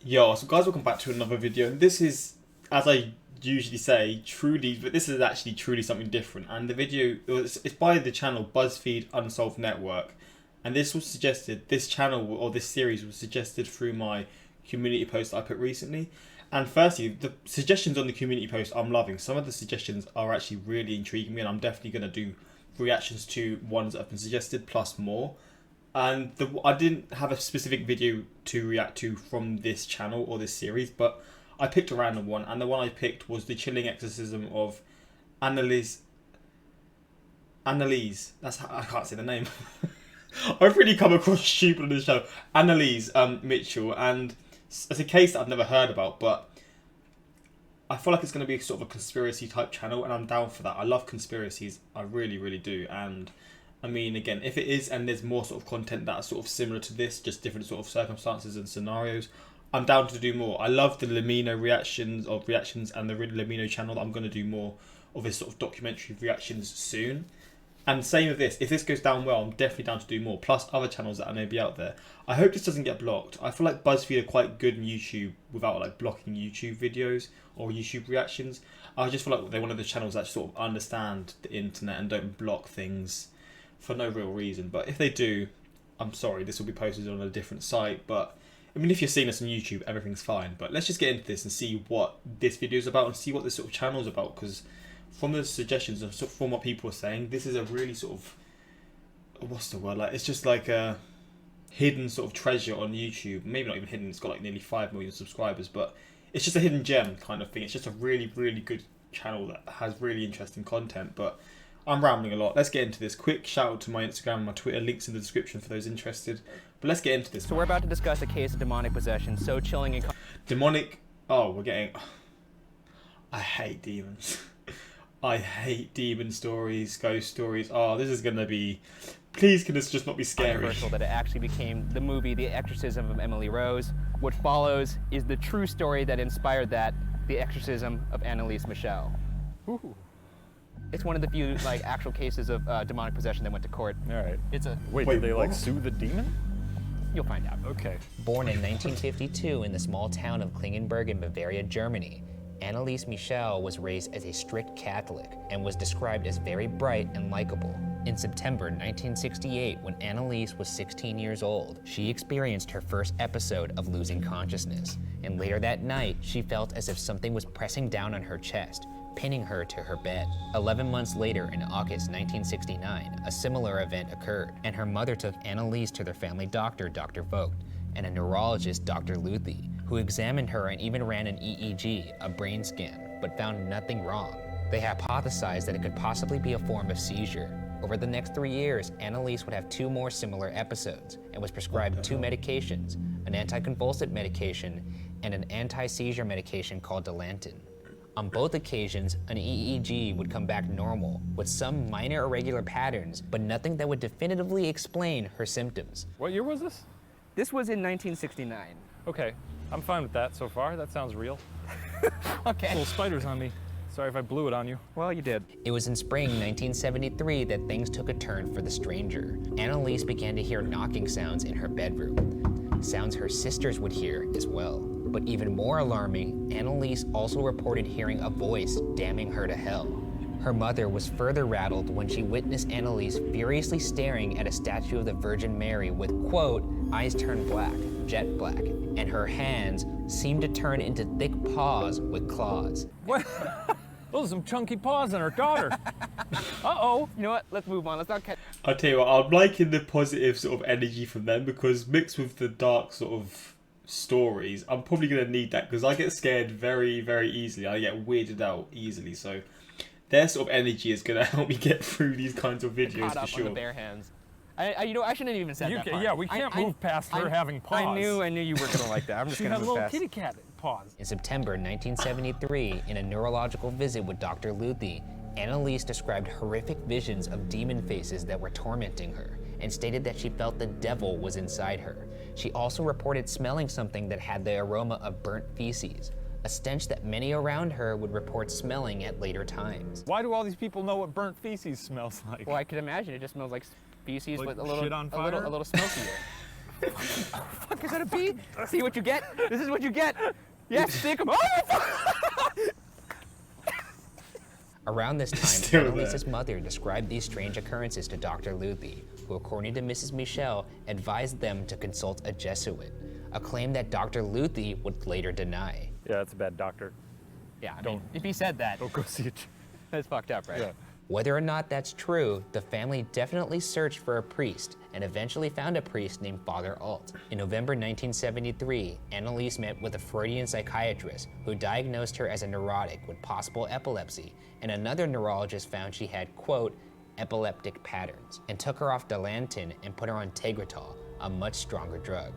Yo, so guys, welcome back to another video. And this is, as I usually say, but this is actually truly something different. And the video, it's by the channel Buzzfeed Unsolved Network. And this channel or this series was suggested through my community post I put recently. And firstly, the suggestions on the community post I'm loving. Some of the suggestions are actually really intriguing me, and I'm definitely going to do reactions to ones that have been suggested plus more. And I didn't have a specific video to react to from this channel or this series, but I picked a random one, and the one I picked was the chilling exorcism of Anneliese. That's how, I can't say the name. I've really come across stupid on this channel. Anneliese Michel, and it's a case that I've never heard about, but I feel like it's going to be sort of a conspiracy type channel, and I'm down for that. I love conspiracies, I really, really do. And I mean, again, if it is, and there's more sort of content that are sort of similar to this, just different sort of circumstances and scenarios, I'm down to do more. I love the Lamino reactions and the Lamino channel. I'm going to do more of this sort of documentary reactions soon. And same with this. If this goes down well, I'm definitely down to do more. Plus other channels that I may be out there. I hope this doesn't get blocked. I feel like BuzzFeed are quite good in YouTube without like blocking YouTube videos or YouTube reactions. I just feel like they're one of the channels that sort of understand the internet and don't block things for no real reason. But if they do, I'm sorry, this will be posted on a different site. But I mean, if you're seeing this on YouTube, everything's fine. But let's just get into this and see what this video is about and see what this sort of channel is about. Because from the suggestions and from what people are saying, this is a really sort of, what's the word, like, it's just like a hidden sort of treasure on YouTube. Maybe not even hidden, it's got like nearly 5 million subscribers, but it's just a hidden gem kind of thing. It's just a really, really good channel that has really interesting content. But I'm rambling a lot. Let's get into this. Quick shout out to my Instagram and my Twitter, links in the description for those interested. But let's get into this. So we're about to discuss a case of demonic possession so chilling and demonic. Oh, we're getting. I hate demons. I hate demon stories, ghost stories. Oh, this is gonna be. Please, can this just not be scary? Controversial that it actually became the movie The Exorcism of Emily Rose. What follows is the true story that inspired that, The Exorcism of Anneliese Michel. Ooh. It's one of the few like actual cases of demonic possession that went to court. All right. It's a Wait, did they like sue the demon? You'll find out. Okay. Born in 1952 in the small town of Klingenberg in Bavaria, Germany, Anneliese Michel was raised as a strict Catholic and was described as very bright and likable. In September 1968, when Anneliese was 16 years old, she experienced her first episode of losing consciousness, and later that night, she felt as if something was pressing down on her chest, pinning her to her bed. 11 months later, in August 1969, a similar event occurred, and her mother took Anneliese to their family doctor, Dr. Vogt, and a neurologist, Dr. Luthi, who examined her and even ran an EEG, a brain scan, but found nothing wrong. They hypothesized that it could possibly be a form of seizure. Over the next 3 years, Anneliese would have 2 more similar episodes and was prescribed 2 medications, an anticonvulsant medication and an anti-seizure medication called Dilantin. On both occasions, an EEG would come back normal with some minor irregular patterns, but nothing that would definitively explain her symptoms. What year was this? This was in 1969. Okay, I'm fine with that so far. That sounds real. Okay. Little spiders on me. Sorry if I blew it on you. Well, you did. It was in spring 1973 that things took a turn for the stranger. Anneliese began to hear knocking sounds in her bedroom, sounds her sisters would hear as well. But even more alarming, Anneliese also reported hearing a voice damning her to hell. Her mother was further rattled when she witnessed Anneliese furiously staring at a statue of the Virgin Mary with, quote, eyes turned black, jet black, and her hands seemed to turn into thick paws with claws. What? Those are some chunky paws on her daughter. Uh-oh. You know what? Let's move on. Let's not catch. I'll tell you what, I'm liking the positive sort of energy from them, because mixed with the dark sort of stories, I'm probably going to need that, because I get scared very, very easily. I get weirded out easily, so their sort of energy is going to help me get through these kinds of videos for sure. On the bare hands. I shouldn't have even said that part. Yeah, we can't move past her having paws. I knew you were gonna like that. I'm just gonna move past. She had little kitty cat paws. In September 1973, in a neurological visit with Dr. Luthi, Anneliese described horrific visions of demon faces that were tormenting her and stated that she felt the devil was inside her. She also reported smelling something that had the aroma of burnt feces, a stench that many around her would report smelling at later times. Why do all these people know what burnt feces smells like? Well, I could imagine it just smells like feces, Like but a little shit on fire? a little smokier. Fuck, is that a bee? See what you get? This is what you get. Yes, stick 'em. Oh, Around this time, Still Anneliese's mother described these strange occurrences to Dr. Luthi, who, according to Mrs. Michel, advised them to consult a Jesuit, a claim that Dr. Luthi would later deny. Yeah, that's a bad doctor. yeah, I mean, if he said that, Don't go see it. that's fucked up, right? Yeah. Whether or not that's true, the family definitely searched for a priest and eventually found a priest named Father Alt. In November 1973, Anneliese met with a Freudian psychiatrist who diagnosed her as a neurotic with possible epilepsy, and another neurologist found she had, quote, epileptic patterns, and took her off Dilantin and put her on Tegretol, a much stronger drug.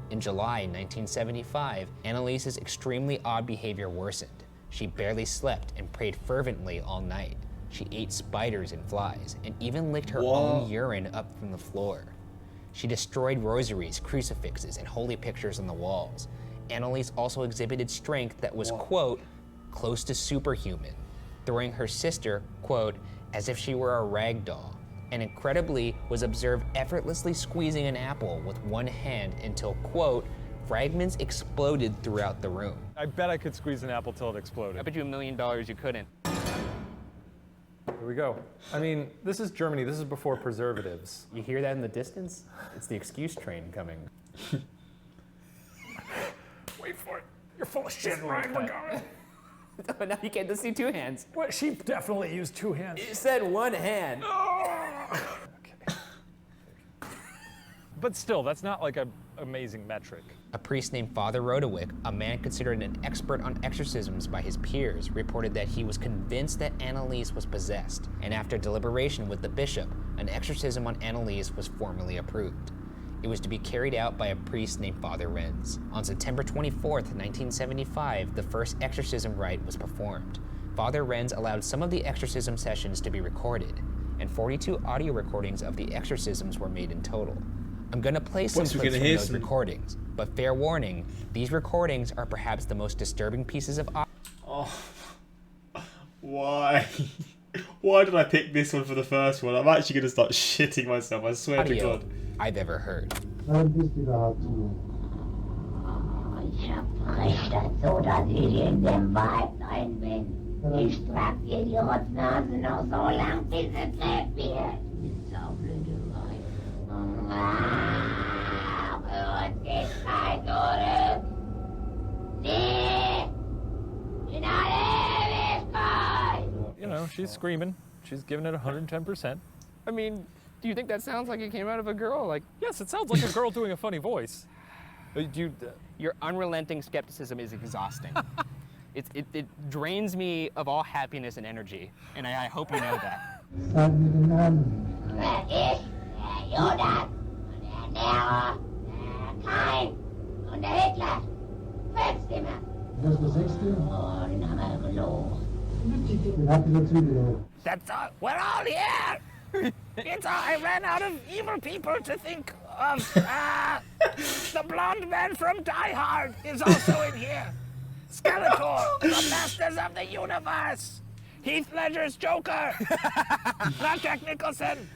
In July 1975, Anneliese's extremely odd behavior worsened. She barely slept and prayed fervently all night. She ate spiders and flies, and even licked her own urine up from the floor. She destroyed rosaries, crucifixes, and holy pictures on the walls. Anneliese also exhibited strength that was, quote, close to superhuman, throwing her sister, quote, as if she were a rag doll, and incredibly was observed effortlessly squeezing an apple with one hand until, quote, fragments exploded throughout the room. I bet I could squeeze an apple till it I exploded. bet you $1 million you couldn't. Here we go. I mean, this is Germany. This is before preservatives. You hear that in the distance? It's the excuse train coming. Wait for it. You're full of shit, Ryan. We're going. Oh, now you can't see two hands. What? She definitely used two hands. You said one hand. Okay. But still, that's not like an amazing metric. A priest named Father Rodewick, a man considered an expert on exorcisms by his peers, reported that he was convinced that Anneliese was possessed, and after deliberation with the bishop, an exorcism on Anneliese was formally approved. It was to be carried out by a priest named Father Renz. On September 24th, 1975, the first exorcism rite was performed. Father Renz allowed some of the exorcism sessions to be recorded, and 42 audio recordings of the exorcisms were made in total. I'm gonna play some Once we're clips gonna from hear those some- recordings, but fair warning, these recordings are perhaps the most disturbing pieces of audio Oh, why? Why did I pick this one for the first one? I'm actually going to start shitting myself, I swear to God. I've ever heard. Wann bist du überhaupt hier? Ich spreche das so, dass ich in dem Wald ein bin. Ich trag dir die Rotznase noch so lang, bis es lebt wird. Bis auf Lüderei. Und geht kein zurück. Nee! In alle Ewigkeit! You know, she's screaming. She's giving it 110%. I mean, do you think that sounds like it came out of a girl? Like, Yes, it sounds like a girl doing a funny voice. your unrelenting skepticism is exhausting. It drains me of all happiness and energy, and I hope you know that. Sag mir den Namen. Ich, der Judas, und der Nero, der Kain und der Hitler. Fünfte immer. Das ist der sechste? Oh, den haben wir gelogen. Den habt ihr dazu gehört. That's all. We're all here. It's all. I ran out of evil people to think of. The blonde man from Die Hard is also in here. Skeletor, the Masters of the Universe. Heath Ledger's Joker. Not Jack Nicholson.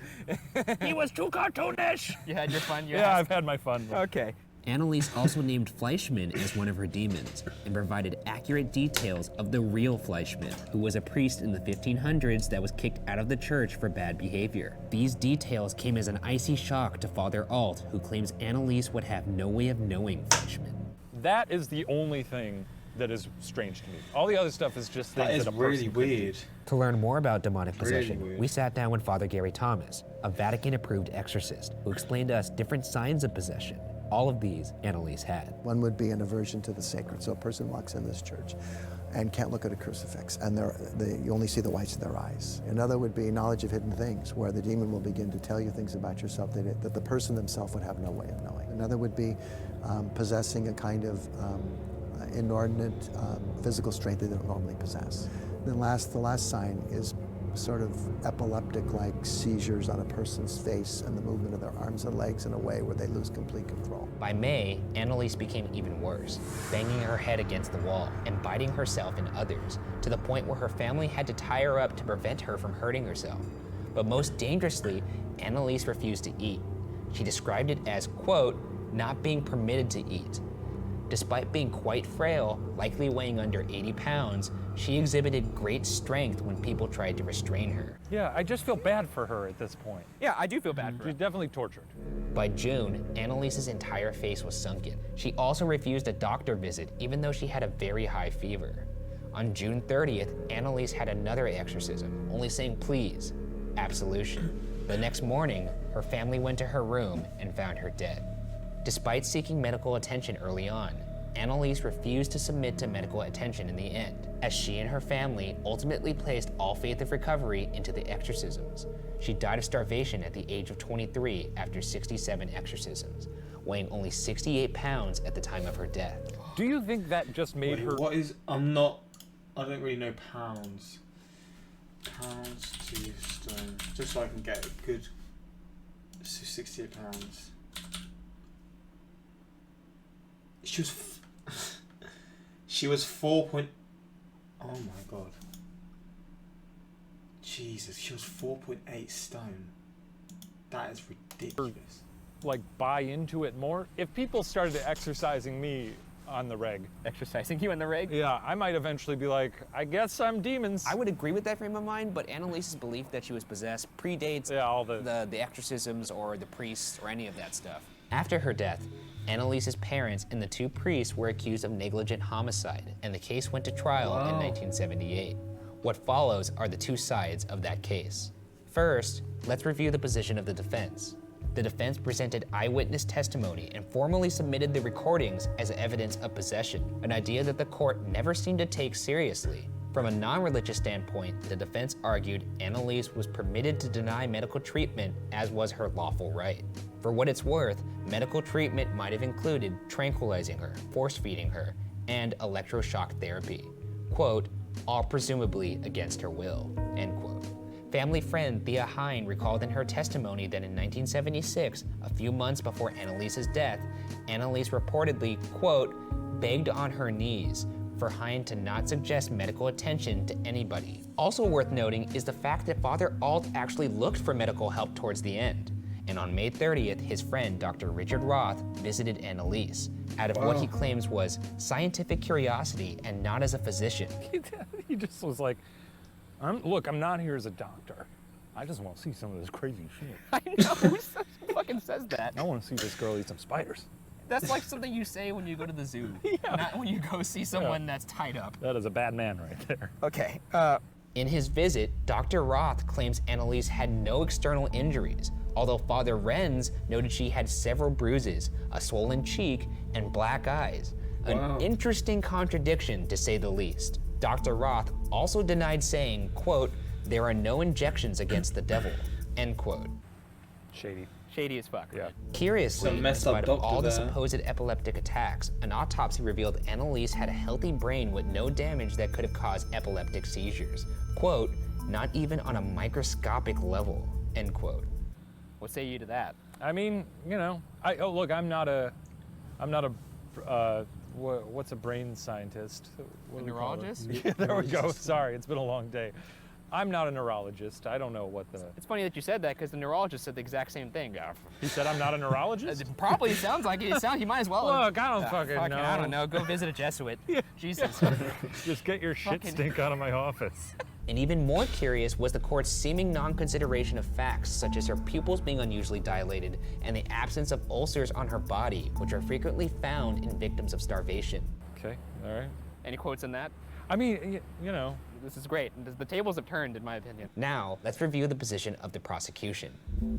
He was too cartoonish. You had your fun, you Yeah, asked. I've had my fun. Okay. Anneliese also named Fleischmann as one of her demons and provided accurate details of the real Fleischmann, who was a priest in the 1500s that was kicked out of the church for bad behavior. These details came as an icy shock to Father Alt, who claims Anneliese would have no way of knowing Fleischmann. That is the only thing that is strange to me. All the other stuff is just things That is that a really person could do. weird. To learn more about demonic Really possession, weird. we sat down with Father Gary Thomas, a Vatican-approved exorcist, who explained to us different signs of possession. All of these Anneliese had. One would be an aversion to the sacred. So a person walks in this church and can't look at a crucifix, and you only see the whites of their eyes. Another would be knowledge of hidden things, where the demon will begin to tell you things about yourself that the person themselves would have no way of knowing. Another would be possessing a kind of inordinate physical strength they don't normally possess. Then the last sign is sort of epileptic-like seizures on a person's face and the movement of their arms and legs in a way where they lose complete control. By May, Anneliese became even worse, banging her head against the wall and biting herself and others, to the point where her family had to tie her up to prevent her from hurting herself. But most dangerously, Anneliese refused to eat. She described it as, quote, not being permitted to eat. Despite being quite frail, likely weighing under 80 pounds, she exhibited great strength when people tried to restrain her. Yeah, I just feel bad for her at this point. Yeah, I do feel bad for She's her. definitely tortured. By June, Anneliese's entire face was sunken. She also refused a doctor visit even though she had a very high fever. On June 30th, Anneliese had another exorcism, only saying please, absolution. The next morning, her family went to her room and found her dead. Despite seeking medical attention early on, Anneliese refused to submit to medical attention in the end, as she and her family ultimately placed all faith of recovery into the exorcisms. She died of starvation at the age of 23 after 67 exorcisms, weighing only 68 pounds at the time of her death. Do you think that just made her... What is... I don't really know pounds. Pounds to stone. Just so I can get a good... 68 pounds. She was 4 point... Oh my god. Jesus, she was 4.8 stone. That is ridiculous. like buy into it more. If people started exercising me on the reg, Exercising you in the rig? yeah, I might eventually be like, I guess I'm demons. I would agree with that frame of mind, but Anneliese's belief that she was possessed predates Yeah, all the- the exorcisms or the priests or any of that stuff. After her death, Anneliese's parents and the two priests were accused of negligent homicide, and the case went to trial in 1978. What follows are the two sides of that case. First, let's review the position of the defense. The defense presented eyewitness testimony and formally submitted the recordings as evidence of possession, an idea that the court never seemed to take seriously. From a non-religious standpoint, the defense argued Anneliese was permitted to deny medical treatment, as was her lawful right. For what it's worth, medical treatment might have included tranquilizing her, force-feeding her, and electroshock therapy. Quote, all presumably against her will, end quote. Family friend Thea Hine recalled in her testimony that in 1976, a few months before Anneliese's death, Anneliese reportedly, quote, begged on her knees for Hine to not suggest medical attention to anybody. Also worth noting is the fact that Father Alt actually looked for medical help towards the end. And on May 30th, his friend Dr. Richard Roth visited Anneliese out of what he claims was scientific curiosity and not as a physician. He just was like, look, I'm not here as a doctor. I just want to see some of this crazy shit. I know, who fucking says that? I want to see this girl eat some spiders. That's like something you say when you go to the zoo, not when you go see someone that's tied up. That is a bad man right there. Okay, In his visit, Dr. Roth claims Anneliese had no external injuries, although Father Renz noted she had several bruises, a swollen cheek, and black eyes. An interesting contradiction, to say the least. Dr. Roth also denied saying, quote, there are no injections against the devil, end quote. Shady. shady as fuck. Yeah. Curiously, Some in messed up spite of doctor all the there. supposed epileptic attacks, an autopsy revealed Anneliese had a healthy brain with no damage that could have caused epileptic seizures. Quote, not even on a microscopic level, end quote. What say you to that? I mean, you know, look, I'm not a, what's a brain scientist? What A do we call it? neurologist? Yeah, there we go. Sorry, it's been a long day. I'm not a neurologist. I don't know what the. It's funny that you said that because the neurologist said the exact same thing. He said I'm not a neurologist. It probably sounds like it. He might as well. have. Look, I don't fucking know. I don't know. Go visit a Jesuit. Jesus. Just get your shit Fucking- stink out of my office. And even more curious was the court's seeming non-consideration of facts, such as her pupils being unusually dilated and the absence of ulcers on her body, which are frequently found in victims of starvation. Okay, all right. Any quotes on that? I mean, you know, This is great. The tables have turned, in my opinion. Now, let's review the position of the prosecution.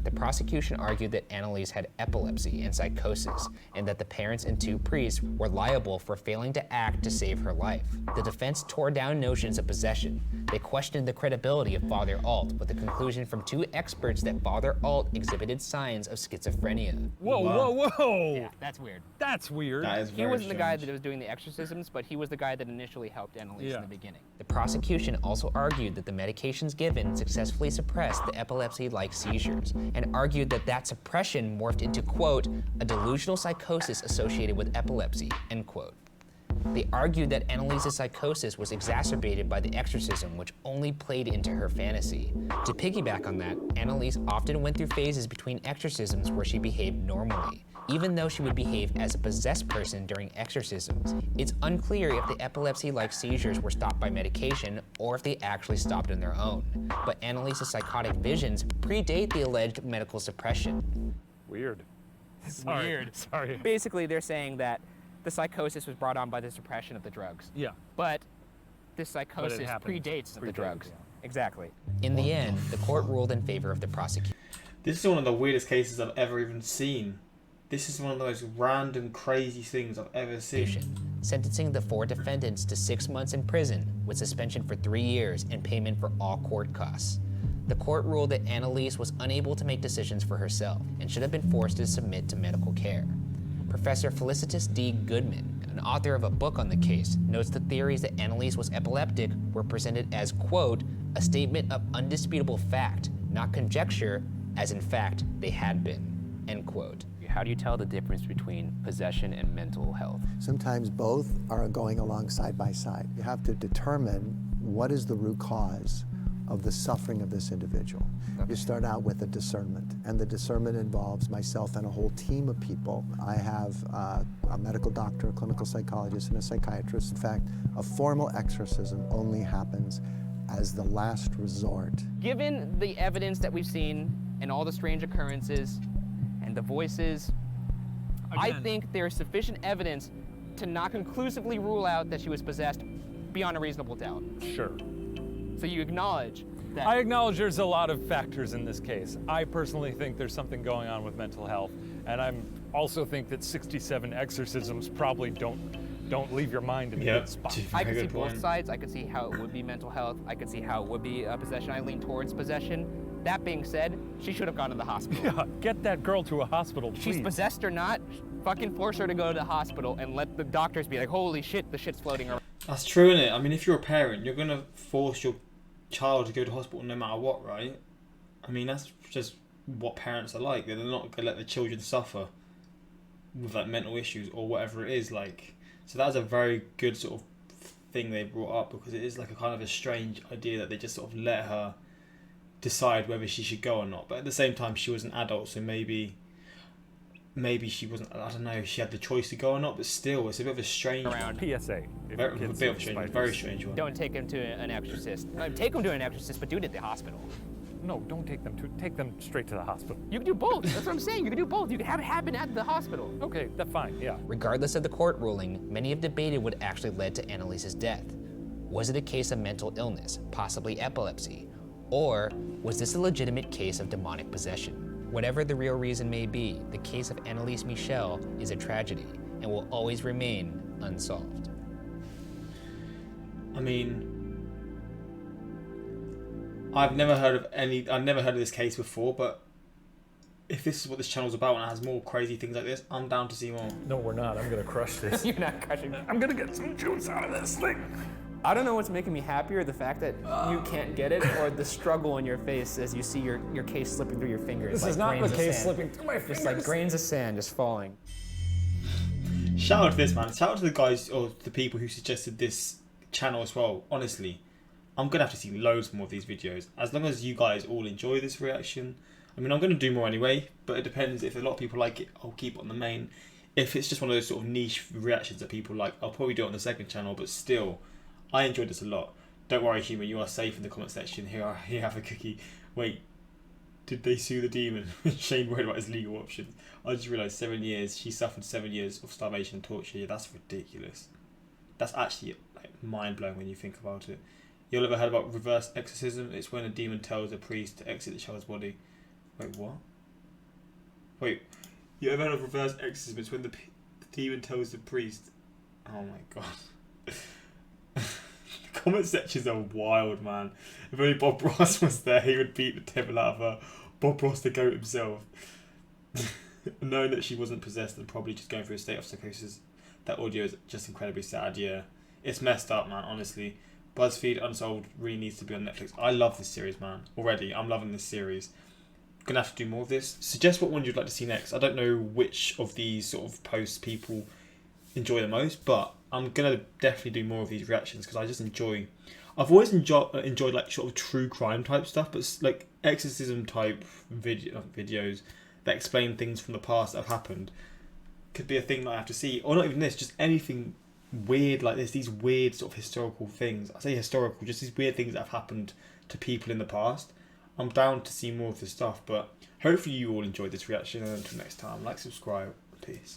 The prosecution argued that Anneliese had epilepsy and psychosis, and that the parents and two priests were liable for failing to act to save her life. The defense tore down notions of possession. They questioned the credibility of Father Alt, with the conclusion from two experts that Father Alt exhibited signs of schizophrenia. whoa. Yeah, that's weird. That's weird. That is He very wasn't the guy strange. that was doing the exorcisms, but he was the guy that initially helped Anneliese Yeah. in the beginning. The prosecution also argued that the medications given successfully suppressed the epilepsy-like seizures, and argued that that suppression morphed into, quote, a delusional psychosis associated with epilepsy, end quote. They argued that Anneliese's psychosis was exacerbated by the exorcism, which only played into her fantasy. To piggyback on that, Anneliese often went through phases between exorcisms where she behaved normally. even though she would behave as a possessed person during exorcisms. It's unclear if the epilepsy-like seizures were stopped by medication or if they actually stopped on their own. But Anneliese's psychotic visions predate the alleged medical suppression. Weird. Weird. Sorry. Basically, they're saying that the psychosis was brought on by the suppression of the drugs. Yeah. But this psychosis happened predates the predated, drugs. yeah. Exactly. In the end, the court ruled in favor of the prosecution. This is one of the weirdest cases I've ever even seen. This is one of the most random, crazy things I've ever seen. Sentencing the 4 defendants to 6 months in prison with suspension for 3 years and payment for all court costs. The court ruled that Anneliese was unable to make decisions for herself and should have been forced to submit to medical care. Professor Felicitas D. Goodman, an author of a book on the case, notes the theories that Anneliese was epileptic were presented as, quote, a statement of undisputable fact, not conjecture, as in fact they had been, end quote. How do you tell the difference between possession and mental health? Sometimes both are going along side by side. You have to determine what is the root cause of the suffering of this individual. You start out with a discernment, and the discernment involves myself and a whole team of people. I have a medical doctor, a clinical psychologist, and a psychiatrist. In fact, a formal exorcism only happens as the last resort. Given the evidence that we've seen and all the strange occurrences and the voices, I think there is sufficient evidence to not conclusively rule out that she was possessed beyond a reasonable doubt. Sure. So you acknowledge that. I acknowledge there's a lot of factors in this case. I personally think there's something going on with mental health, and I also think that 67 exorcisms probably don't leave your mind in a good spot. I could see both sides. I could see how it would be mental health. I could see how it would be possession. I lean towards possession. That being said, she should have gone to the hospital. Yeah, get that girl to a hospital, please. She's possessed or not, fucking force her to go to the hospital and let the doctors be like, holy shit, the shit's floating around. That's true, isn't it? I mean, if you're a parent, you're going to force your child to go to hospital no matter what, right? I mean, that's just what parents are like. They're not going to let their children suffer with like mental issues or whatever it is. Like, so that's a very good sort of thing they brought up, because it is like a kind of a strange idea that they just sort of let her decide whether she should go or not. But at the same time, she was an adult, so maybe she wasn't, I don't know, she had the choice to go or not, but still, it's a bit of a strange Around. PSA. very strange one. Don't take him to an exorcist. Take him to an exorcist, but do it at the hospital. No, don't take them straight to the hospital. You can do both. That's what I'm saying. You can do both. You can have it happen at the hospital. Okay, that's fine, yeah. Regardless of the court ruling, many have debated what actually led to Anneliese's death. Was it a case of mental illness, possibly epilepsy? Or was this a legitimate case of demonic possession? Whatever the real reason may be, the case of Anneliese Michel is a tragedy and will always remain unsolved. I mean, I've never heard of this case before, but if this is what this channel's about and it has more crazy things like this, I'm down to see more. No, we're not. I'm gonna crush this. You're not crushing it. I'm gonna get some juice out of this thing. I don't know what's making me happier, the fact that you can't get it, or the struggle on your face as you see your case slipping through your fingers. This like is not grains the of case sand. slipping through my fingers. Just like grains of sand just falling. Shout out to this, man. Shout out to the guys or the people who suggested this channel as well. Honestly, I'm gonna have to see loads more of these videos. As long as you guys all enjoy this reaction. I mean, I'm gonna do more anyway, but it depends. If a lot of people like it, I'll keep it on the main. If it's just one of those sort of niche reactions that people like, I'll probably do it on the second channel, but still, I enjoyed this a lot. Don't worry, human, you are safe in the comment section. Here, you have a cookie. Wait, did they sue the demon? Shane worried about his legal options. I just realised 7 years. She suffered 7 years of starvation and torture. Yeah, that's ridiculous. That's actually like mind blowing when you think about it. You all ever heard about reverse exorcism? It's when a demon tells a priest to exit the child's body. Wait, what? Wait, you ever heard of reverse exorcism? It's when the demon tells the priest. Oh my god. Comment sections are wild, man. If only Bob Ross was there, he would beat the devil out of her. Bob Ross, the goat himself. Knowing that she wasn't possessed and probably just going through a state of psychosis, that audio is just incredibly sad. Yeah, it's messed up, man, honestly. Buzzfeed Unsolved really needs to be on Netflix. I love this series, man. Already, I'm loving this series. Gonna have to do more of this. Suggest what one you'd like to see next. I don't know which of these sort of posts people enjoy the most, but I'm gonna definitely do more of these reactions because I just enjoy. I've always enjoyed like sort of true crime type stuff, but like exorcism type videos that explain things from the past that have happened. could be a thing that I have to see, or not even this, just anything weird like this. These weird sort of historical things. I say historical, just these weird things that have happened to people in the past. I'm down to see more of this stuff, but hopefully you all enjoyed this reaction, and until next time, like, subscribe, peace.